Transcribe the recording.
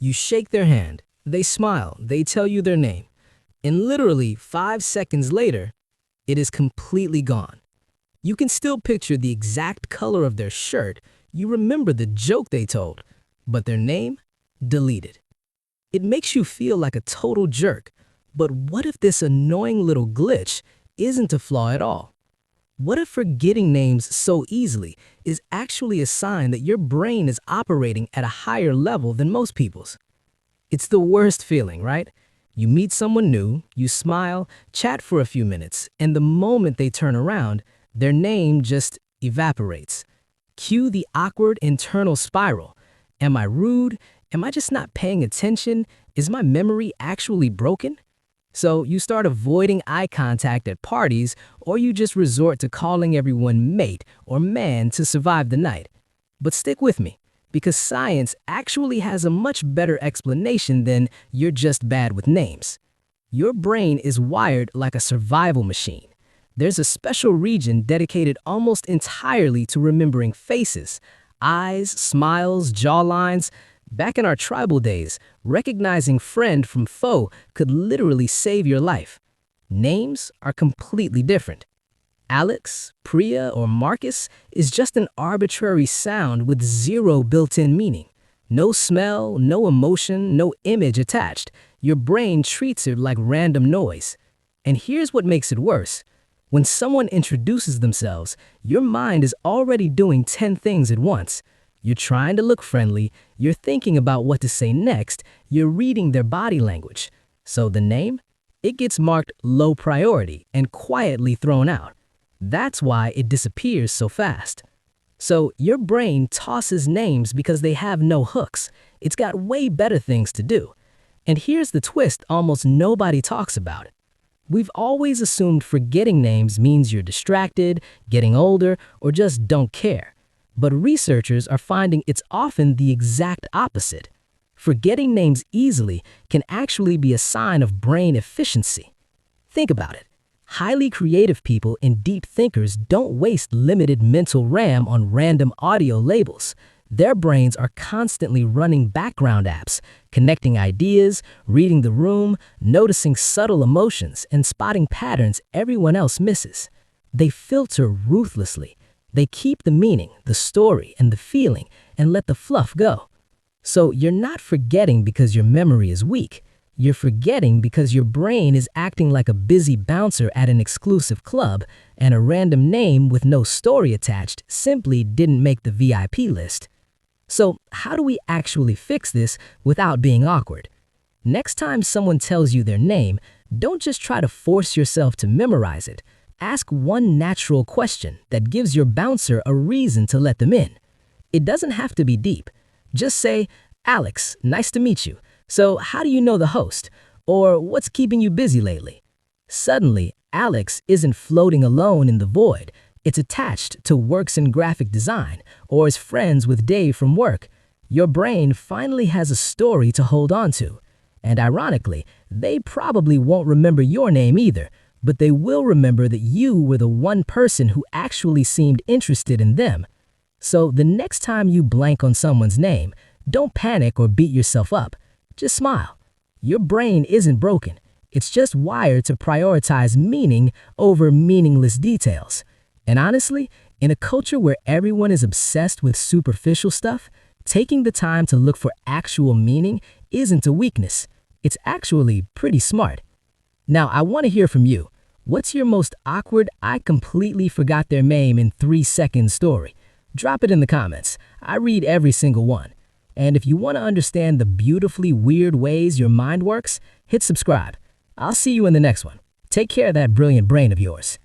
You shake their hand, they smile, they tell you their name, and literally 5 seconds later, it is completely gone. You can still picture the exact color of their shirt, you remember the joke they told, but their name? Deleted. It makes you feel like a total jerk, but what if this annoying little glitch isn't a flaw at all? What if forgetting names so easily is actually a sign that your brain is operating at a higher level than most people's? It's the worst feeling, right? You meet someone new, you smile, chat for a few minutes, and the moment they turn around, their name just evaporates. Cue the awkward internal spiral. Am I rude? Am I just not paying attention? Is my memory actually broken? So you start avoiding eye contact at parties, or you just resort to calling everyone mate or man to survive the night. But stick with me, because science actually has a much better explanation than "you're just bad with names." Your brain is wired like a survival machine. There's a special region dedicated almost entirely to remembering faces, eyes, smiles, jawlines. Back in our tribal days, recognizing friend from foe could literally save your life. Names are completely different. Alex, Priya, or Marcus is just an arbitrary sound with zero built-in meaning. No smell, no emotion, no image attached. Your brain treats it like random noise. And here's what makes it worse. When someone introduces themselves, your mind is already doing 10 things at once. You're trying to look friendly, you're thinking about what to say next, you're reading their body language. So the name? It gets marked low priority and quietly thrown out. That's why it disappears so fast. So your brain tosses names because they have no hooks. It's got way better things to do. And here's the twist almost nobody talks about. We've always assumed forgetting names means you're distracted, getting older, or just don't care. But researchers are finding it's often the exact opposite. Forgetting names easily can actually be a sign of brain efficiency. Think about it. Highly creative people and deep thinkers don't waste limited mental RAM on random audio labels. Their brains are constantly running background apps, connecting ideas, reading the room, noticing subtle emotions, and spotting patterns everyone else misses. They filter ruthlessly. They keep the meaning, the story, and the feeling, and let the fluff go. So you're not forgetting because your memory is weak. You're forgetting because your brain is acting like a busy bouncer at an exclusive club, and a random name with no story attached simply didn't make the VIP list. So how do we actually fix this without being awkward? Next time someone tells you their name, don't just try to force yourself to memorize it. Ask one natural question that gives your bouncer a reason to let them in. It doesn't have to be deep. Just say, "Alex, nice to meet you. So how do you know the host?" Or "What's keeping you busy lately?" Suddenly, Alex isn't floating alone in the void. It's attached to works in graphic design or is friends with Dave from work. Your brain finally has a story to hold on to. And ironically, they probably won't remember your name either, but they will remember that you were the one person who actually seemed interested in them. So the next time you blank on someone's name, don't panic or beat yourself up. Just smile. Your brain isn't broken. It's just wired to prioritize meaning over meaningless details. And honestly, in a culture where everyone is obsessed with superficial stuff, taking the time to look for actual meaning isn't a weakness. It's actually pretty smart. Now, I want to hear from you. What's your most awkward, I completely forgot their name in 3-second story? Drop it in the comments. I read every single one. And if you want to understand the beautifully weird ways your mind works, hit subscribe. I'll see you in the next one. Take care of that brilliant brain of yours.